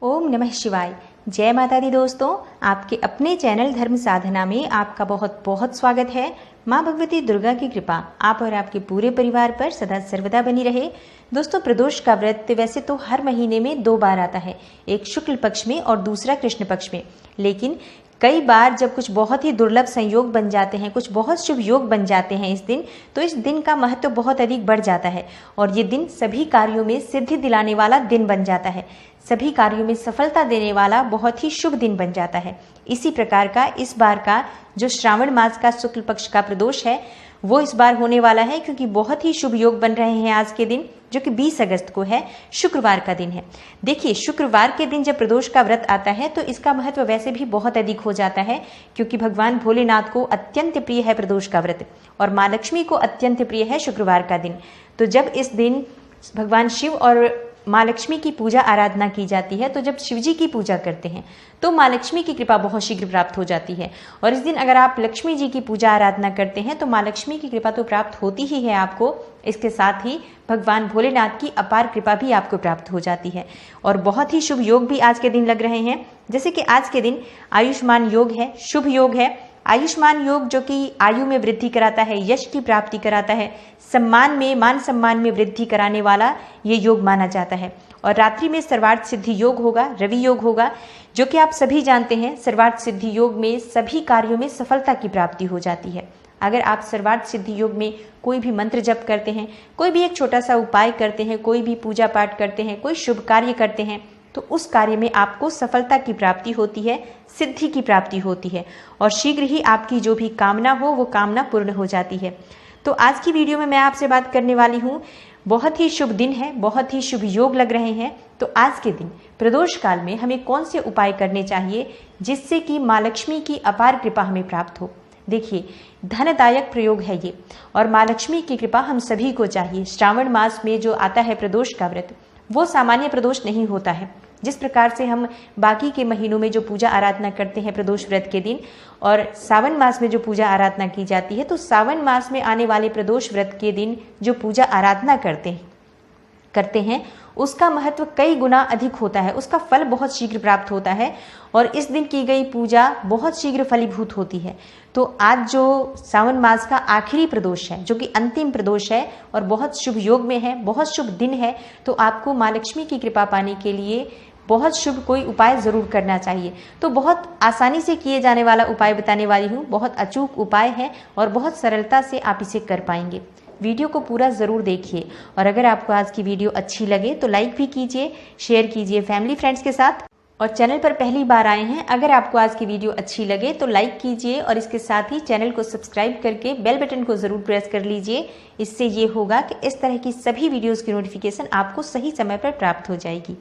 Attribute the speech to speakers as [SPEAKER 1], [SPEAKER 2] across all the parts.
[SPEAKER 1] ओम नमः शिवाय। जय माता दी दोस्तों, आपके अपने चैनल धर्म साधना में आपका बहुत बहुत स्वागत है। माँ भगवती दुर्गा की कृपा आप और आपके पूरे परिवार पर सदा सर्वदा बनी रहे। दोस्तों, प्रदोष का व्रत वैसे तो हर महीने में 2 बार आता है, एक शुक्ल पक्ष में और दूसरा कृष्ण पक्ष में। लेकिन कई बार जब कुछ बहुत ही दुर्लभ संयोग बन जाते हैं, कुछ बहुत शुभ योग बन जाते हैं इस दिन, तो इस दिन का महत्व बहुत अधिक बढ़ जाता है और ये दिन सभी कार्यों में सिद्धि दिलाने वाला दिन बन जाता है, सभी कार्यों में सफलता देने वाला बहुत ही शुभ दिन बन जाता है। इसी प्रकार का इस बार का जो श्रावण मास का शुक्ल पक्ष का प्रदोष है वो इस बार होने वाला है, क्योंकि बहुत ही शुभ योग बन रहे हैं आज के दिन, जो कि 20 अगस्त को है, शुक्रवार का दिन है। देखिए, शुक्रवार के दिन जब प्रदोष का व्रत आता है तो इसका महत्व वैसे भी बहुत अधिक हो जाता है, क्योंकि भगवान भोलेनाथ को अत्यंत प्रिय है प्रदोष का व्रत और माँ लक्ष्मी को अत्यंत प्रिय है शुक्रवार का दिन। तो जब इस दिन भगवान शिव और माँ लक्ष्मी की पूजा आराधना की जाती है, तो जब शिव जी की पूजा करते हैं तो माँ लक्ष्मी की कृपा बहुत शीघ्र प्राप्त हो जाती है। और इस दिन अगर आप लक्ष्मी जी की पूजा आराधना करते हैं तो माँ लक्ष्मी की कृपा तो प्राप्त होती ही है आपको, इसके साथ ही भगवान भोलेनाथ की अपार कृपा भी आपको प्राप्त हो जाती है। और बहुत ही शुभ योग भी आज के दिन लग रहे हैं, जैसे कि आज के दिन आयुष्मान योग है, शुभ योग है। आयुष्मान योग जो कि आयु में वृद्धि कराता है, यश की प्राप्ति कराता है, मान सम्मान में वृद्धि कराने वाला ये योग माना जाता है। और रात्रि में सर्वार्थ सिद्धि योग होगा, रवि योग होगा, जो कि आप सभी जानते हैं। सर्वार्थ सिद्धि योग में सभी कार्यों में सफलता की प्राप्ति हो जाती है। अगर आप सर्वार्थ सिद्धि योग में कोई भी मंत्र जप करते हैं, कोई भी एक छोटा सा उपाय करते हैं, कोई भी पूजा पाठ करते हैं, कोई शुभ कार्य करते हैं, तो उस कार्य में आपको सफलता की प्राप्ति होती है, सिद्धि की प्राप्ति होती है और शीघ्र ही आपकी जो भी कामना हो वो कामना पूर्ण हो जाती है। तो आज की वीडियो में मैं आपसे बात करने वाली हूँ, बहुत ही शुभ दिन है, बहुत ही शुभ योग लग रहे हैं। तो आज के दिन प्रदोष काल में हमें कौन से उपाय करने चाहिए जिससे कि माँ लक्ष्मी की अपार कृपा हमें प्राप्त हो। देखिए, धनदायक प्रयोग है ये और माँ लक्ष्मी की कृपा हम सभी को चाहिए। श्रावण मास में जो आता है प्रदोष का व्रत, वो सामान्य प्रदोष नहीं होता है। जिस प्रकार से हम बाकी के महीनों में जो पूजा आराधना करते हैं प्रदोष व्रत के दिन, और सावन मास में जो पूजा आराधना की जाती है, तो सावन मास में आने वाले प्रदोष व्रत के दिन जो पूजा आराधना करते हैं उसका महत्व कई गुना अधिक होता है, उसका फल बहुत शीघ्र प्राप्त होता है और इस दिन की गई पूजा बहुत शीघ्र फलीभूत होती है। तो आज जो सावन मास का आखिरी प्रदोष है, जो कि अंतिम प्रदोष है और बहुत शुभ योग में है, बहुत शुभ दिन है, तो आपको माँ लक्ष्मी की कृपा पाने के लिए बहुत शुभ कोई उपाय जरूर करना चाहिए। तो बहुत आसानी से किए जाने वाला उपाय बताने वाली हूँ, बहुत अचूक उपाय है और बहुत सरलता से आप इसे कर पाएंगे। वीडियो को पूरा ज़रूर देखिए और अगर आपको आज की वीडियो अच्छी लगे तो लाइक भी कीजिए, शेयर कीजिए फैमिली फ्रेंड्स के साथ। और चैनल पर पहली बार आए हैं, अगर आपको आज की वीडियो अच्छी लगे तो लाइक कीजिए और इसके साथ ही चैनल को सब्सक्राइब करके बेल बटन को ज़रूर प्रेस कर लीजिए। इससे ये होगा कि इस तरह की सभी वीडियोज़ की नोटिफिकेशन आपको सही समय पर प्राप्त हो जाएगी।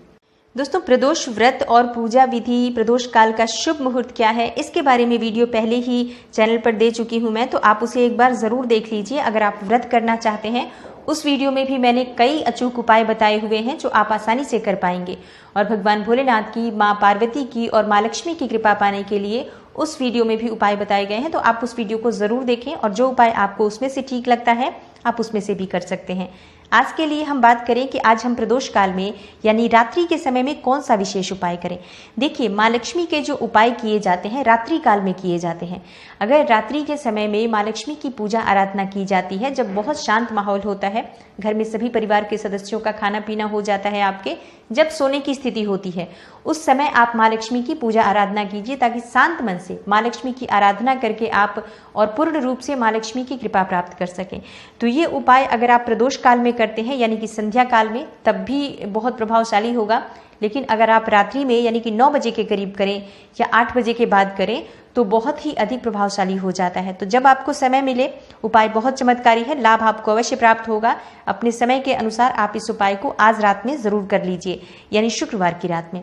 [SPEAKER 1] दोस्तों, प्रदोष व्रत और पूजा विधि, प्रदोष काल का शुभ मुहूर्त क्या है, इसके बारे में वीडियो पहले ही चैनल पर दे चुकी हूं मैं, तो आप उसे एक बार ज़रूर देख लीजिए। अगर आप व्रत करना चाहते हैं, उस वीडियो में भी मैंने कई अचूक उपाय बताए हुए हैं जो आप आसानी से कर पाएंगे। और भगवान भोलेनाथ की, माँ पार्वती की और माँ लक्ष्मी की कृपा पाने के लिए उस वीडियो में भी उपाय बताए गए हैं, तो आप उस वीडियो को ज़रूर देखें और जो उपाय आपको उसमें से ठीक लगता है आप उसमें से भी कर सकते हैं। आज के लिए हम बात करें कि आज हम प्रदोष काल में यानी रात्रि के समय में कौन सा विशेष उपाय करें। देखिए, माँ लक्ष्मी के जो उपाय किए जाते हैं रात्रि काल में किए जाते हैं। अगर रात्रि के समय में माँ लक्ष्मी की पूजा आराधना की जाती है, जब बहुत शांत माहौल होता है, घर में सभी परिवार के सदस्यों का खाना पीना हो जाता है, आपके जब सोने की स्थिति होती है, उस समय आप माँ लक्ष्मी की पूजा आराधना कीजिए, ताकि शांत मन से माँ लक्ष्मी की आराधना करके आप और पूर्ण रूप से माँ लक्ष्मी की कृपा प्राप्त कर सकें। तो ये उपाय अगर आप प्रदोष काल में करते हैं यानी कि संध्या काल में, तब भी बहुत प्रभावशाली होगा। लेकिन अगर आप रात्रि में यानी कि 9 बजे के करीब करें या 8 बजे के बाद करें तो बहुत ही अधिक प्रभावशाली हो जाता है। तो जब आपको समय मिले, उपाय बहुत चमत्कारी है, लाभ आपको अवश्य प्राप्त होगा। अपने समय के अनुसार आप इस उपाय को आज रात में जरूर कर लीजिए, यानी शुक्रवार की रात में।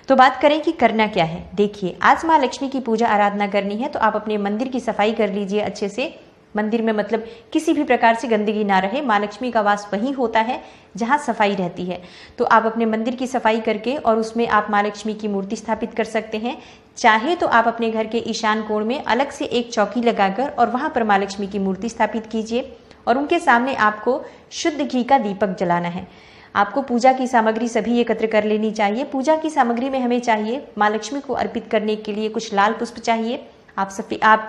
[SPEAKER 1] तो बात करें कि करना क्या है। देखिए, आज माँ लक्ष्मी की पूजा आराधना करनी है तो आप अपने मंदिर की सफाई कर लीजिए अच्छे से। मंदिर में मतलब किसी भी प्रकार से गंदगी ना रहे, माँ लक्ष्मी का वास वहीं होता है जहाँ सफाई रहती है। तो आप अपने मंदिर की सफाई करके और उसमें आप माँ लक्ष्मी की मूर्ति स्थापित कर सकते हैं। चाहे तो आप अपने घर के ईशान कोण में अलग से एक चौकी लगाकर और वहाँ पर माँ लक्ष्मी की मूर्ति स्थापित कीजिए और उनके सामने आपको शुद्ध घी का दीपक जलाना है। आपको पूजा की सामग्री सभी एकत्र कर लेनी चाहिए। पूजा की सामग्री में हमें चाहिए, माँ लक्ष्मी को अर्पित करने के लिए कुछ लाल पुष्प चाहिए। आप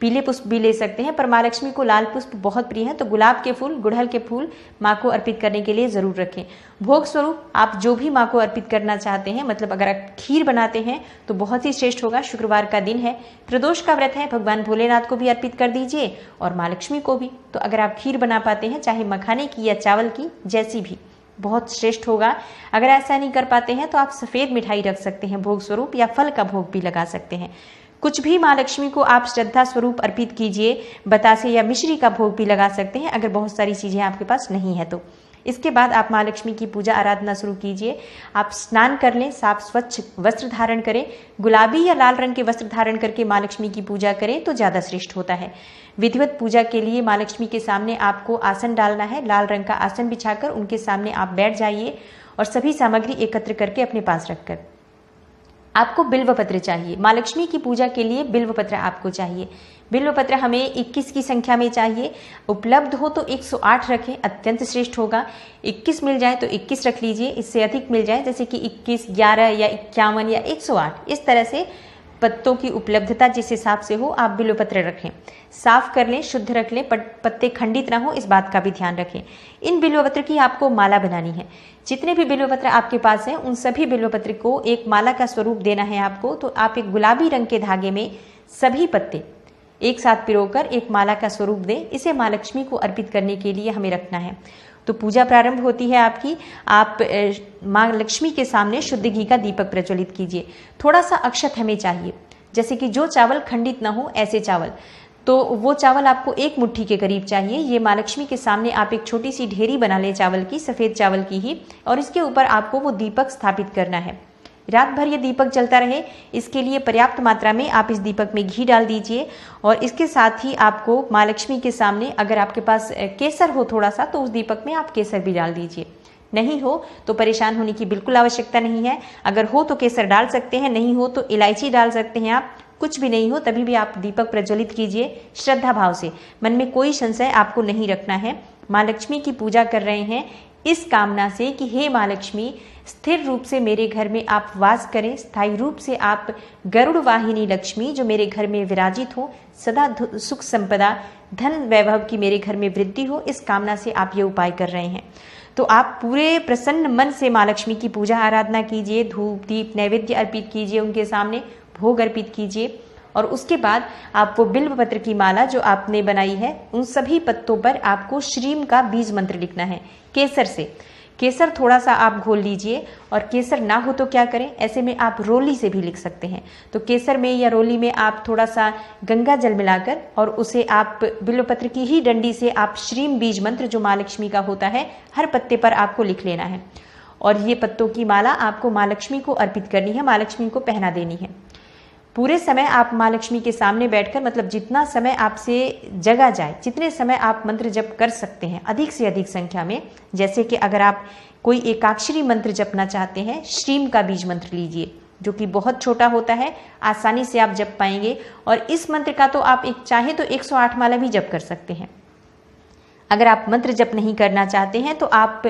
[SPEAKER 1] पीले पुष्प भी ले सकते हैं, पर माँ लक्ष्मी को लाल पुष्प बहुत प्रिय है, तो गुलाब के फूल, गुड़हल के फूल माँ को अर्पित करने के लिए जरूर रखें। भोग स्वरूप आप जो भी माँ को अर्पित करना चाहते हैं, मतलब अगर आप खीर बनाते हैं तो बहुत ही श्रेष्ठ होगा। शुक्रवार का दिन है, प्रदोष का व्रत है, भगवान भोलेनाथ को भी अर्पित कर दीजिए और माँ लक्ष्मी को भी। तो अगर आप खीर बना पाते हैं, चाहे मखाने की या चावल की, जैसी भी, बहुत श्रेष्ठ होगा। अगर ऐसा नहीं कर पाते हैं तो आप सफ़ेद मिठाई रख सकते हैं भोग स्वरूप, या फल का भोग भी लगा सकते हैं। कुछ भी माँ लक्ष्मी को आप श्रद्धा स्वरूप अर्पित कीजिए। बतासे या मिश्री का भोग भी लगा सकते हैं अगर बहुत सारी चीज़ें आपके पास नहीं है तो। इसके बाद आप माँ लक्ष्मी की पूजा आराधना शुरू कीजिए। आप स्नान कर लें, साफ स्वच्छ वस्त्र धारण करें, गुलाबी या लाल रंग के वस्त्र धारण करके माँ लक्ष्मी की पूजा करें तो ज़्यादा श्रेष्ठ होता है। विधिवत पूजा के लिए माँ लक्ष्मी के सामने आपको आसन डालना है। लाल रंग का आसन बिछाकर उनके सामने आप बैठ जाइए और सभी सामग्री एकत्र करके अपने पास रखकर आपको बिल्व पत्र चाहिए। माँ लक्ष्मी की पूजा के लिए बिल्व पत्र आपको चाहिए। बिल्व पत्र हमें 21 की संख्या में चाहिए। उपलब्ध हो तो 108 रखें, अत्यंत श्रेष्ठ होगा। 21 मिल जाए तो 21 रख लीजिए। इससे अधिक मिल जाए, जैसे कि 21, 11 या 51 या 108, इस तरह से पत्तों की उपलब्धता जिस हिसाब से हो आप बिल्व पत्र रखें। साफ कर लें, शुद्ध रख लें, पत्ते खंडित ना हो, इस बात का भी ध्यान रखें। इन बिल्व पत्र की आपको माला बनानी है। जितने भी बिल्व पत्र आपके पास हैं, उन सभी बिल्व पत्र को एक माला का स्वरूप देना है आपको। तो आप एक गुलाबी रंग के धागे में सभी पत्ते एक साथ पिरोकर एक माला का स्वरूप दें। इसे माँ लक्ष्मी को अर्पित करने के लिए हमें रखना है। तो पूजा प्रारंभ होती है आपकी। आप माँ लक्ष्मी के सामने शुद्ध घी का दीपक प्रज्वलित कीजिए। थोड़ा सा अक्षत हमें चाहिए, जैसे कि जो चावल खंडित ना हो ऐसे चावल, तो वो चावल आपको 1 मुट्ठी के करीब चाहिए। ये माँ लक्ष्मी के सामने आप एक छोटी सी ढेरी बना लें चावल की, सफ़ेद चावल की ही, और इसके ऊपर आपको वो दीपक स्थापित करना है। रात भर ये दीपक जलता रहे, इसके लिए पर्याप्त मात्रा में आप इस दीपक में घी डाल दीजिए। और इसके साथ ही आपको माँ लक्ष्मी के सामने, अगर आपके पास केसर हो थोड़ा सा, तो उस दीपक में आप केसर भी डाल दीजिए। नहीं हो तो परेशान होने की बिल्कुल आवश्यकता नहीं है। अगर हो तो केसर डाल सकते हैं, नहीं हो तो इलायची डाल सकते हैं आप। कुछ भी नहीं हो तभी भी आप दीपक प्रज्वलित कीजिए श्रद्धा भाव से। मन में कोई संशय आपको नहीं रखना है। माँ लक्ष्मी की पूजा कर रहे हैं इस कामना से कि हे माँ लक्ष्मी, स्थिर रूप से मेरे घर में आप वास करें, स्थायी रूप से आप गरुड़ वाहिनी लक्ष्मी जो मेरे घर में विराजित हो, सदा सुख संपदा धन वैभव की मेरे घर में वृद्धि हो, इस कामना से आप ये उपाय कर रहे हैं। तो आप पूरे प्रसन्न मन से माँ लक्ष्मी की पूजा आराधना कीजिए। धूप दीप नैवेद्य अर्पित कीजिए, उनके सामने भोग अर्पित कीजिए। और उसके बाद आप वो बिल्व पत्र की माला जो आपने बनाई है, उन सभी पत्तों पर आपको श्रीम का बीज मंत्र लिखना है केसर से। केसर थोड़ा सा आप घोल लीजिए, और केसर ना हो तो क्या करें, ऐसे में आप रोली से भी लिख सकते हैं। तो केसर में या रोली में आप थोड़ा सा गंगा जल मिलाकर और उसे आप बिल्वपत्र की ही डंडी से आप श्रीम बीज मंत्र जो माँ लक्ष्मी का होता है, हर पत्ते पर आपको लिख लेना है। और ये पत्तों की माला आपको माँ लक्ष्मी को अर्पित करनी है, माँ लक्ष्मी को पहना देनी है। पूरे समय आप माँ लक्ष्मी के सामने बैठकर, मतलब जितना समय आपसे जगा जाए, जितने समय आप मंत्र जप कर सकते हैं, अधिक से अधिक संख्या में। जैसे कि अगर आप कोई एकाक्षरी मंत्र जपना चाहते हैं, श्रीम का बीज मंत्र लीजिए जो कि बहुत छोटा होता है, आसानी से आप जप पाएंगे। और इस मंत्र का तो आप चाहे तो 108 माला भी जप कर सकते हैं। अगर आप मंत्र जप नहीं करना चाहते हैं तो आप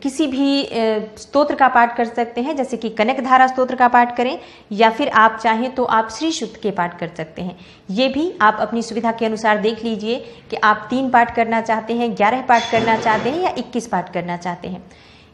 [SPEAKER 1] किसी भी स्तोत्र का पाठ कर सकते हैं, जैसे कि कनकधारा स्तोत्र का पाठ करें, या फिर आप चाहें तो आप श्री शुद्ध के पाठ कर सकते हैं। ये भी आप अपनी सुविधा के अनुसार देख लीजिए कि आप 3 पाठ करना चाहते हैं, 11 पाठ करना चाहते हैं, या 21 पाठ करना चाहते हैं।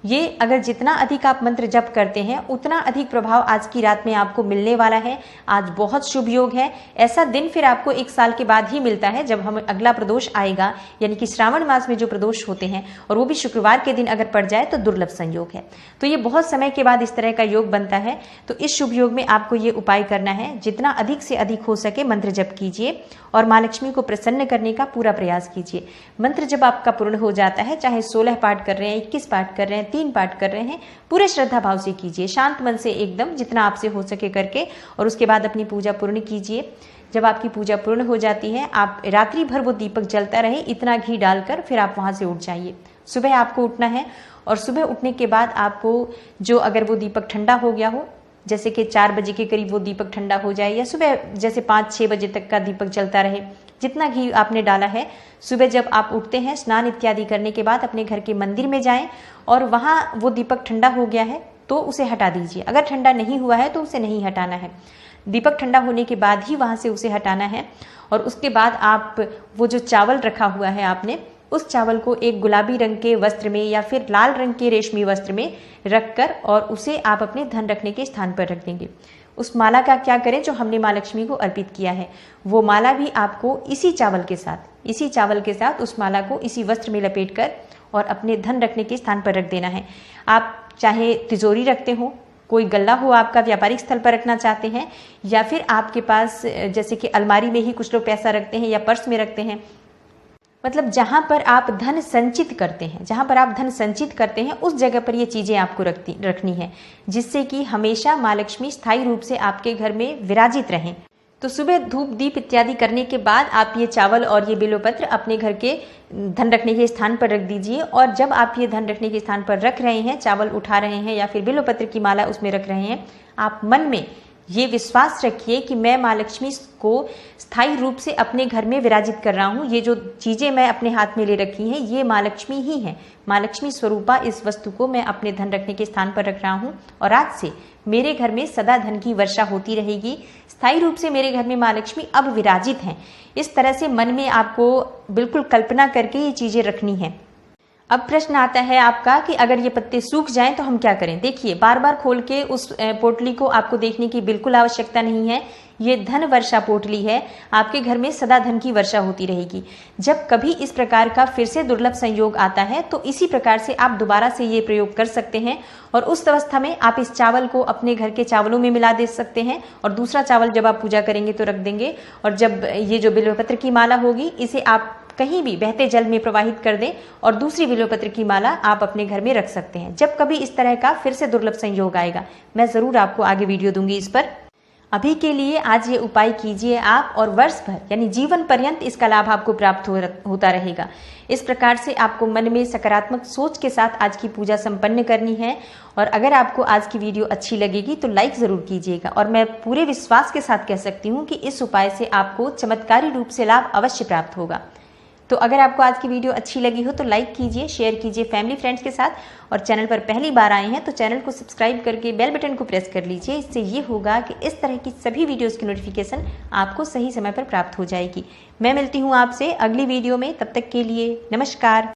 [SPEAKER 1] ये अगर जितना अधिक आप मंत्र जप करते हैं उतना अधिक प्रभाव आज की रात में आपको मिलने वाला है। आज बहुत शुभ योग है। ऐसा दिन फिर आपको 1 साल के बाद ही मिलता है जब हम अगला प्रदोष आएगा, यानी कि श्रावण मास में जो प्रदोष होते हैं, और वो भी शुक्रवार के दिन अगर पड़ जाए तो दुर्लभ संयोग है। तो ये बहुत समय के बाद इस तरह का योग बनता है। तो इस शुभ योग में आपको ये उपाय करना है, जितना अधिक से अधिक हो सके मंत्र जप कीजिए और माँ लक्ष्मी को प्रसन्न करने का पूरा प्रयास कीजिए। मंत्र जब आपका पूर्ण हो जाता है, चाहे 16 पाठ कर रहे हैं, 21 पाठ कर रहे हैं, 3 पाठ कर रहे हैं, पूरे श्रद्धा भाव से कीजिए, शांत मन से एकदम, जितना आपसे हो सके करके। और उसके बाद अपनी पूजा पूर्ण कीजिए। जब आपकी पूजा पूर्ण हो जाती है, आप रात्रि भर वो दीपक जलता रहे इतना घी डालकर फिर आप वहां से उठ जाइए। सुबह आपको उठना है, और सुबह उठने के बाद आपको जो, अगर वो दीपक ठंडा हो गया हो, जैसे कि 4 बजे के करीब वो दीपक ठंडा हो जाए, या सुबह जैसे 5-6 बजे तक का दीपक जलता रहे, जितना घी आपने डाला है, सुबह जब आप उठते हैं स्नान इत्यादि करने के बाद अपने घर के मंदिर में जाएं और वहाँ वो दीपक ठंडा हो गया है तो उसे हटा दीजिए। अगर ठंडा नहीं हुआ है तो उसे नहीं हटाना है। दीपक ठंडा होने के बाद ही वहाँ से उसे हटाना है। और उसके बाद आप वो जो चावल रखा हुआ है आपने, उस चावल को एक गुलाबी रंग के वस्त्र में या फिर लाल रंग के रेशमी वस्त्र में रखकर और उसे आप अपने धन रखने के स्थान पर रख देंगे। उस माला का क्या करें जो हमने माँ लक्ष्मी को अर्पित किया है, वो माला भी आपको इसी चावल के साथ उस माला को इसी वस्त्र में लपेट कर और अपने धन रखने के स्थान पर रख देना है। आप चाहे तिजोरी रखते हो, कोई गल्ला हो आपका व्यापारिक स्थल पर रखना चाहते हैं, या फिर आपके पास जैसे कि अलमारी में ही कुछ लोग पैसा रखते हैं या पर्स में रखते हैं, मतलब जहां पर आप धन संचित करते हैं उस जगह पर ये चीजें आपको रखनी है, जिससे कि हमेशा माँ लक्ष्मी स्थायी रूप से आपके घर में विराजित रहें। तो सुबह धूप दीप इत्यादि करने के बाद आप ये चावल और ये बिल्वपत्र अपने घर के धन रखने के स्थान पर रख दीजिए। और जब आप ये धन रखने के स्थान पर रख रहे हैं, चावल उठा रहे हैं या फिर बिल्वपत्र की माला उसमें रख रहे हैं, आप मन में ये विश्वास रखिए कि मैं माँ लक्ष्मी को स्थायी रूप से अपने घर में विराजित कर रहा हूँ। ये जो चीज़ें मैं अपने हाथ में ले रखी हैं ये माँ लक्ष्मी ही हैं। माँ लक्ष्मी स्वरूपा इस वस्तु को मैं अपने धन रखने के स्थान पर रख रहा हूँ और आज से मेरे घर में सदा धन की वर्षा होती रहेगी। स्थायी रूप से मेरे घर में माँ लक्ष्मी अब विराजित हैं। इस तरह से मन में आपको बिल्कुल कल्पना करके ये चीज़ें रखनी है। अब प्रश्न आता है आपका कि अगर ये पत्ते सूख जाएं तो हम क्या करें। देखिए, बार बार खोल के उस पोटली को आपको देखने की बिल्कुल आवश्यकता नहीं है। ये धन वर्षा पोटली है, आपके घर में सदा धन की वर्षा होती रहेगी। जब कभी इस प्रकार का फिर से दुर्लभ संयोग आता है तो इसी प्रकार से आप दोबारा से ये प्रयोग कर सकते हैं और उस अवस्था में आप इस चावल को अपने घर के चावलों में मिला दे सकते हैं और दूसरा चावल जब आप पूजा करेंगे तो रख देंगे। और जब ये जो बिल्वपत्र की माला होगी इसे आप कहीं भी बहते जल में प्रवाहित कर दें और दूसरी बिल्वपत्र की माला आप अपने घर में रख सकते हैं। जब कभी इस तरह का फिर से दुर्लभ संयोग आएगा मैं ज़रूर आपको आगे वीडियो दूंगी इस पर। अभी के लिए आज ये उपाय कीजिए आप और वर्ष भर यानी जीवन पर्यंत इसका लाभ आपको प्राप्त होता रहेगा। इस प्रकार से आपको मन में सकारात्मक सोच के साथ आज की पूजा संपन्न करनी है। और अगर आपको आज की वीडियो अच्छी लगेगी तो लाइक ज़रूर कीजिएगा। और मैं पूरे विश्वास के साथ कह सकती हूँ कि इस उपाय से आपको चमत्कारी रूप से लाभ अवश्य प्राप्त होगा। तो अगर आपको आज की वीडियो अच्छी लगी हो तो लाइक कीजिए, शेयर कीजिए फैमिली फ्रेंड्स के साथ। और चैनल पर पहली बार आए हैं तो चैनल को सब्सक्राइब करके बेल बटन को प्रेस कर लीजिए। इससे ये होगा कि इस तरह की सभी वीडियोस की नोटिफिकेशन आपको सही समय पर प्राप्त हो जाएगी। मैं मिलती हूँ आपसे अगली वीडियो में, तब तक के लिए नमस्कार।